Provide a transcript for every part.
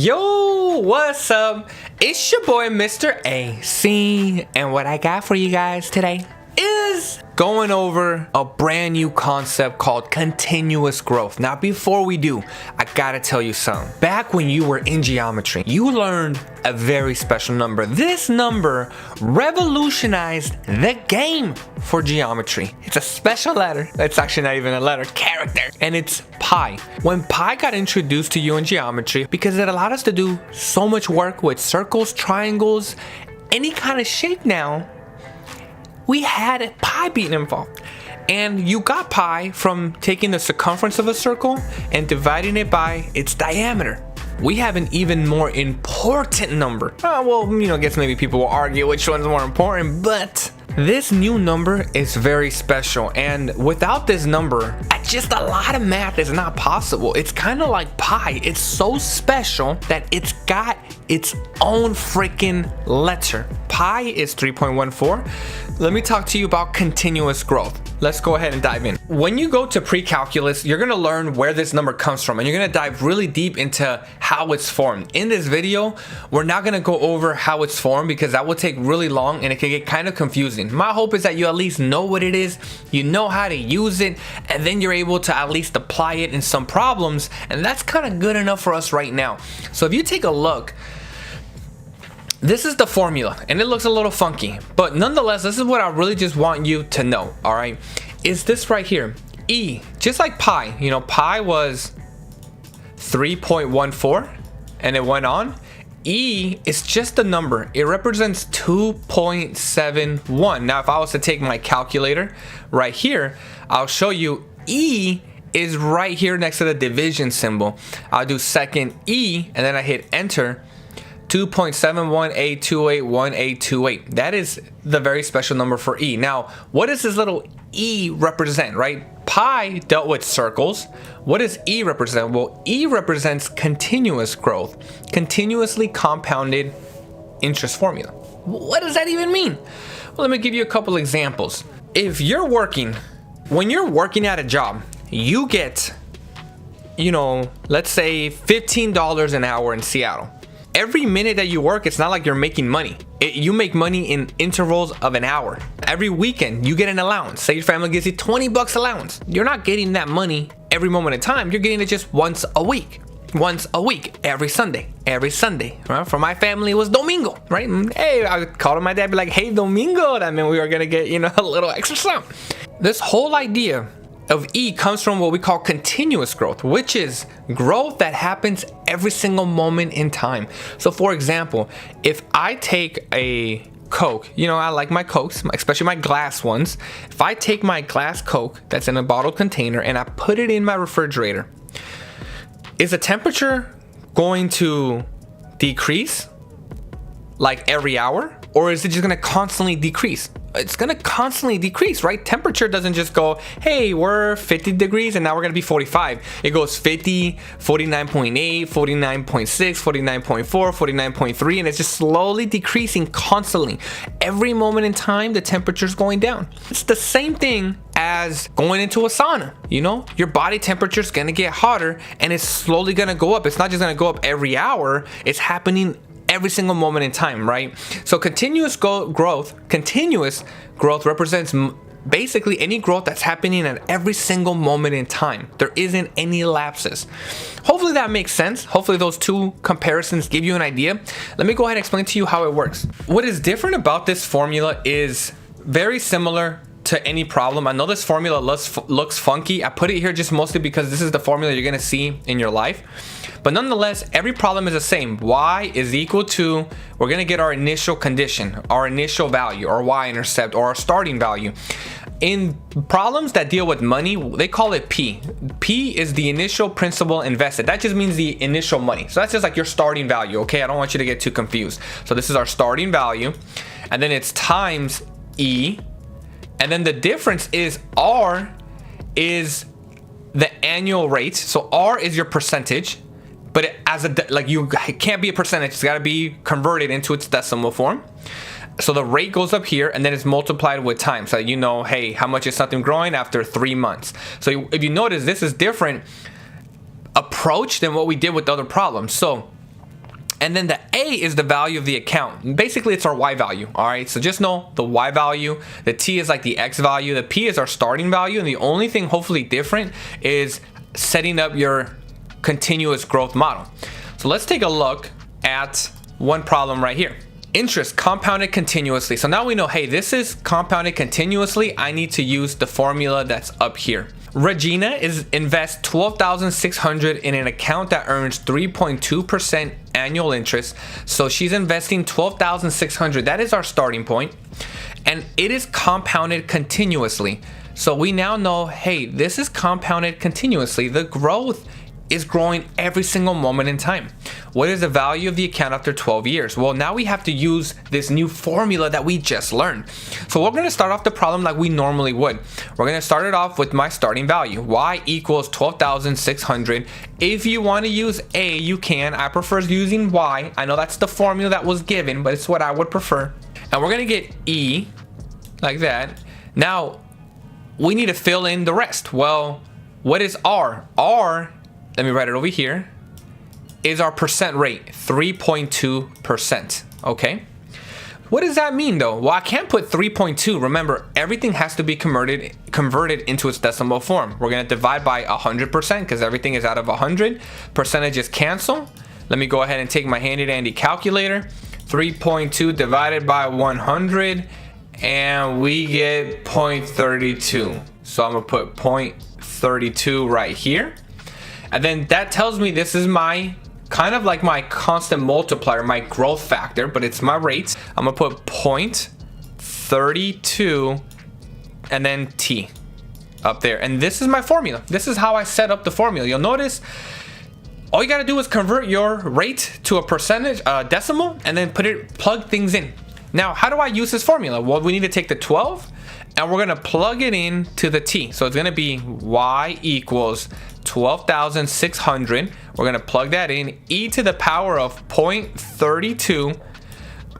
Yo, what's up? It's your boy Mr. AC, and what I got for you guys today is going over a brand new concept called continuous growth. Now, before we do, I gotta tell you something. Back when you were in geometry, you learned a very special number. This number revolutionized the game for geometry. It's a special letter. It's actually not even a letter, character. And it's pi. When pi got introduced to you in geometry, because it allowed us to do so much work with circles, triangles, any kind of shape now, we had pi being involved. And you got pi from taking the circumference of a circle and dividing it by its diameter. We have an even more important number. I guess maybe people will argue which one's more important, but this new number is very special. And without this number, just a lot of math is not possible. It's kind of like pi. It's so special that it's got its own freaking letter. Pi is 3.14. Let me talk to you about continuous growth. Let's go ahead and dive in. When you go to pre-calculus, you're gonna learn where this number comes from, and you're gonna dive really deep into how it's formed. In this video, we're not gonna go over how it's formed because that would take really long and it can get kind of confusing. My hope is that you at least know what it is, you know how to use it, and then you're able to at least apply it in some problems, and that's kind of good enough for us right now. So if you take a look, this is the formula, and it looks a little funky, but nonetheless, this is what I really just want you to know, all right? Is this right here, E, just like pi, pi was 3.14, and it went on. E is just a number. It represents 2.71. Now, if I was to take my calculator right here, I'll show you E is right here next to the division symbol. I'll do second E, and then I hit enter. 2.7182818828. That is the very special number for E. Now, what does this little E represent, right? Pi dealt with circles. What does E represent? Well, E represents continuous growth, continuously compounded interest formula. What does that even mean? Well, let me give you a couple examples. When you're working at a job, you get, let's say $15 an hour in Seattle. Every minute that you work, it's not like you're making money. You make money in intervals of an hour. Every weekend, you get an allowance. Say your family gives you $20 allowance. You're not getting that money every moment in time. You're getting it just once a week. Once a week, every Sunday, right? For my family, it was Domingo, right? Hey, I called my dad, be like, hey, Domingo. That meant we were gonna get, a little extra something. This whole idea of E comes from what we call continuous growth, which is growth that happens every single moment in time. So for example, if I take a Coke, I like my Cokes, especially my glass ones. If I take my glass Coke that's in a bottled container and I put it in my refrigerator, is the temperature going to decrease like every hour, or is it just going to constantly decrease? It's going to constantly decrease, right? Temperature doesn't just go, hey, we're 50 degrees and now we're going to be 45. It goes 50, 49.8, 49.6, 49.4, 49.3, and it's just slowly decreasing constantly. Every moment in time, the temperature's going down. It's the same thing as going into a sauna. Your body temperature is going to get hotter and it's slowly going to go up. It's not just going to go up every hour. It's happening every single moment in time, right? So continuous growth represents basically any growth that's happening at every single moment in time. There isn't any lapses. Hopefully that makes sense. Hopefully those two comparisons give you an idea. Let me go ahead and explain to you how it works. What is different about this formula is very similar to any problem. I know this formula looks funky. I put it here just mostly because this is the formula you're gonna see in your life. But nonetheless, every problem is the same. Y is equal to, we're gonna get our initial condition, our initial value, our y-intercept, or our starting value. In problems that deal with money, they call it P. P is the initial principal invested. That just means the initial money. So that's just like your starting value, okay? I don't want you to get too confused. So this is our starting value, and then it's times E, and then the difference is R is the annual rate. So R is your percentage, but it can't be a percentage. It's got to be converted into its decimal form. So the rate goes up here and then it's multiplied with time. So hey, how much is something growing after 3 months? So if you notice, this is different approach than what we did with the other problems. So And then the A is the value of the account. Basically, it's our Y value. All right, so just know the Y value, the T is like the X value, the P is our starting value, and the only thing hopefully different is setting up your continuous growth model. So let's take a look at one problem right here. Interest compounded continuously. So now we know, hey, this is compounded continuously. I need to use the formula that's up here. Regina invests $12,600 in an account that earns 3.2% annual interest. So she's investing $12,600. That is our starting point. And it is compounded continuously. So we now know, hey, this is compounded continuously. The growth is growing every single moment in time. What is the value of the account after 12 years? Well, now we have to use this new formula that we just learned. So we're gonna start off the problem like we normally would. We're gonna start it off with my starting value. Y equals 12,600. If you wanna use A, you can. I prefer using Y. I know that's the formula that was given, but it's what I would prefer. And we're gonna get E, like that. Now, we need to fill in the rest. Well, what is R? R, let me write it over here, is our percent rate, 3.2%, okay? What does that mean though? Well, I can't put 3.2. Remember, everything has to be converted into its decimal form. We're gonna divide by 100% because everything is out of 100. Percentages cancel. Let me go ahead and take my handy dandy calculator. 3.2 divided by 100, and we get 0.32. So I'm gonna put 0.32 right here. And then that tells me this is my kind of like my constant multiplier, my growth factor, but it's my rates. I'm gonna put 0.32 and then T up there. And this is my formula. This is how I set up the formula. You'll notice all you gotta do is convert your rate to a percentage, decimal, and then plug things in. Now, how do I use this formula? Well, we need to take the 12 and we're gonna plug it in to the T. So it's gonna be Y equals 12,600. We're gonna plug that in, E to the power of 0.32,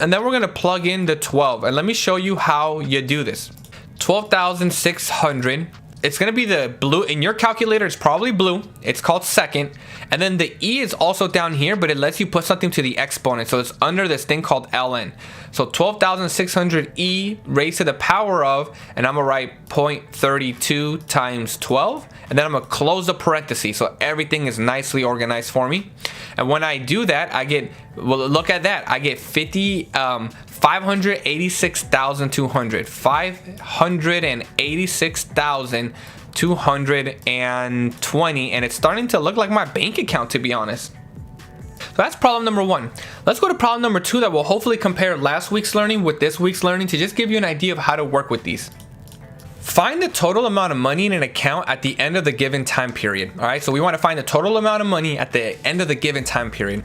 and then we're gonna plug in the 12. And let me show you how you do this. 12,600. It's gonna be the blue in your calculator. It's probably blue. It's called second. And then the E is also down here, but it lets you put something to the exponent. So it's under this thing called ln. So 12,600 E raised to the power of, and I'm gonna write 0.32 times 12. And then I'm gonna close the parentheses. So everything is nicely organized for me. And when I do that, I get, well, look at that. I get 586,200. 586,220, and it's starting to look like my bank account, to be honest. So that's problem number one. Let's go to problem number two that will hopefully compare last week's learning with this week's learning to just give you an idea of how to work with these. Find the total amount of money in an account at the end of the given time period. All right, so we want to find the total amount of money at the end of the given time period.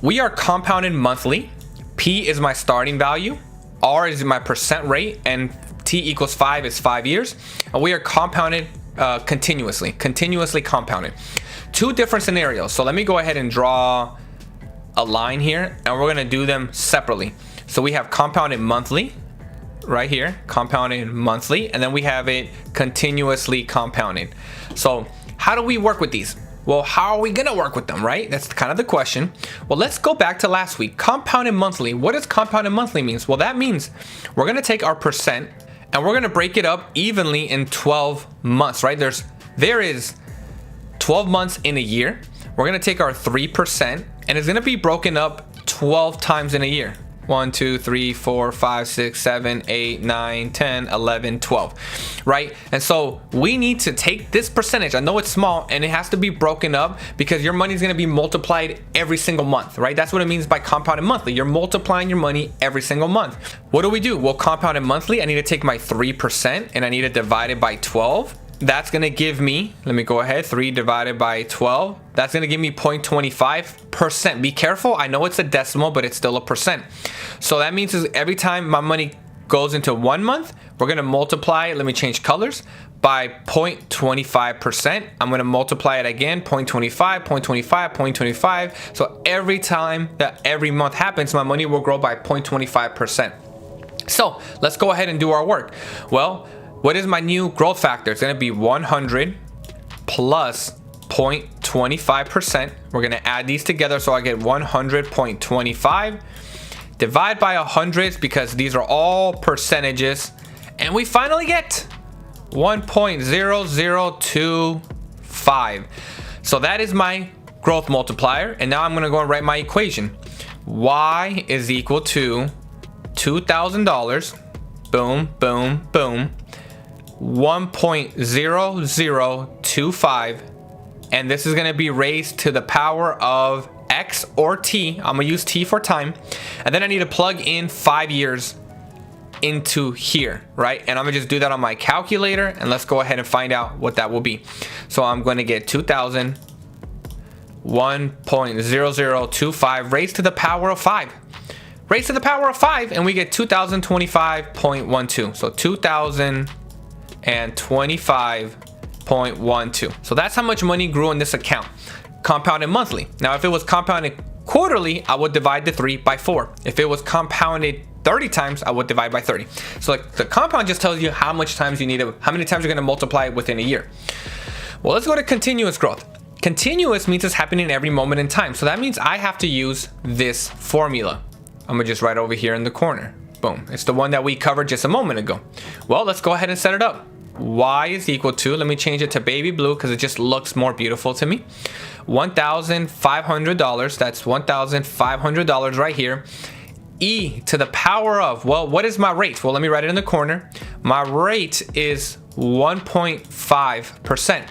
We are compounded monthly. P is my starting value. R is my percent rate, and T equals 5 is 5 years. And we are compounded continuously compounded. Two different scenarios. So let me go ahead and draw a line here, and we're gonna do them separately. So we have compounded monthly right here, compounded monthly, and then we have it continuously compounded. So how do we work with these? Well, how are we gonna work with them, right? That's kind of the question. Well, let's go back to last week. Compounded monthly. What does compounded monthly means? Well, that means we're gonna take our percent and we're gonna break it up evenly in 12 months, right? There is 12 months in a year. We're gonna take our 3% and it's gonna be broken up 12 times in a year. 1, 2, 3, 4, 5, 6, 7, 8, 9, 10, 11, 12, right? And so we need to take this percentage. I know it's small and it has to be broken up because your money is going to be multiplied every single month, right? That's what it means by compounded monthly. You're multiplying your money every single month. What do? Well, compounded monthly, I need to take my 3% and I need to divide it by 12. That's gonna give me, let me go ahead, 3 divided by 12. That's gonna give me 0.25%. Be careful, I know it's a decimal, but it's still a percent. So that means is every time my money goes into 1 month, we're gonna multiply, let me change colors, by 0.25%. I'm gonna multiply it again, 0.25, 0.25, 0.25. So every time that every month happens, my money will grow by 0.25%. So let's go ahead and do our work. Well, what is my new growth factor? It's gonna be 100 plus 0.25 25%. We're gonna add these together, so I get 100.25. Divide by 100 because these are all percentages, and we finally get 1.0025. So that is my growth multiplier, and now I'm gonna go and write my equation. Y is equal to $2,000, boom, boom, boom, 1.0025, and this is gonna be raised to the power of X or T. I'm gonna use T for time, and then I need to plug in 5 years into here, right? And I'm gonna just do that on my calculator, and let's go ahead and find out what that will be. So I'm gonna get 2,000, 1.0025 raised to the power of 5. Raised to the power of 5, and we get 2025.12. So 2025.12. So that's how much money grew in this account, compounded monthly. Now, if it was compounded quarterly, I would divide the 3 by 4. If it was compounded 30 times, I would divide by 30. So like the compound just tells you how much times you need to, how many times you're going to multiply it within a year. Well, let's go to continuous growth. Continuous means it's happening every moment in time. So that means I have to use this formula. I'm gonna just write over here in the corner. Boom. It's the one that we covered just a moment ago. Well, let's go ahead and set it up. Y is equal to, let me change it to baby blue because it just looks more beautiful to me. $1,500. That's $1,500 right here. E to the power of, well, what is my rate? Well, let me write it in the corner. My rate is 1.5%.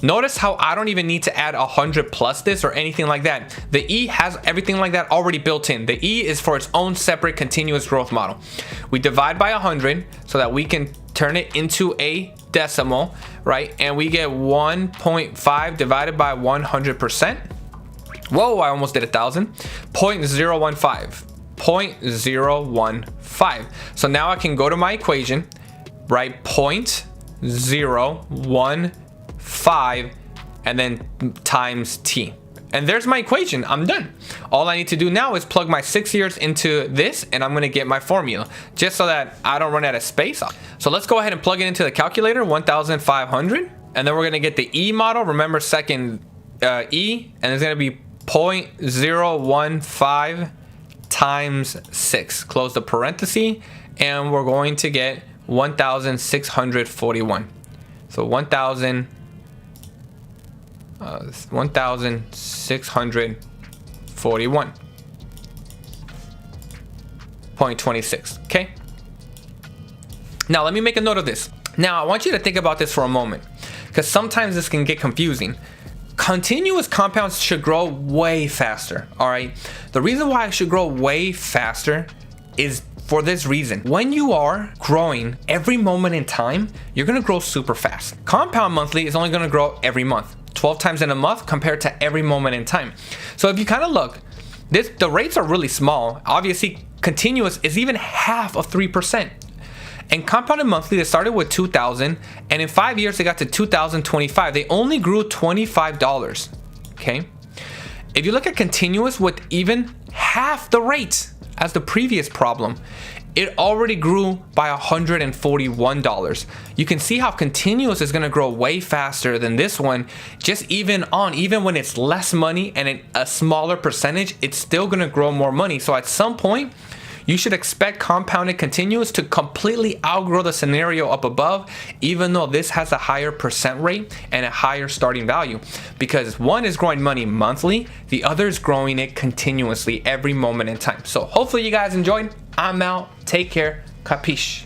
Notice how I don't even need to add 100 plus this or anything like that. The E has everything like that already built in. The E is for its own separate continuous growth model. We divide by 100 so that we can turn it into a decimal, right? And we get 1.5 divided by 100%. Whoa, I almost did 1,000. 0.015. 0.015. So now I can go to my equation, right? 0.015 and then times T. And there's my equation. I'm done. All I need to do now is plug my 6 years into this, and I'm gonna get my formula just so that I don't run out of space. So let's go ahead and plug it into the calculator, 1,500, and then we're gonna get the E model. Remember second E, and it's gonna be 0.015 times 6. Close the parenthesis, and we're going to get 1,641. So 1,641.26. Okay. Now let me make a note of this. Now I want you to think about this for a moment, because sometimes this can get confusing. Continuous compounds should grow way faster. All right. The reason why it should grow way faster is for this reason. When you are growing every moment in time, you're gonna grow super fast. Compound monthly is only gonna grow every month, 12 times in a month compared to every moment in time. So if you kind of look, the rates are really small. Obviously, continuous is even half of 3%. And compounded monthly, they started with 2,000, and in 5 years they got to 2,025. They only grew $25. Okay. If you look at continuous with even half the rate as the previous problem, it already grew by $141. You can see how continuous is going to grow way faster than this one. Just even when it's less money and a smaller percentage, it's still going to grow more money. So at some point, you should expect compounded continuous to completely outgrow the scenario up above, even though this has a higher percent rate and a higher starting value, because one is growing money monthly, the other is growing it continuously every moment in time. So hopefully you guys enjoyed. I'm out. Take care. Capiche.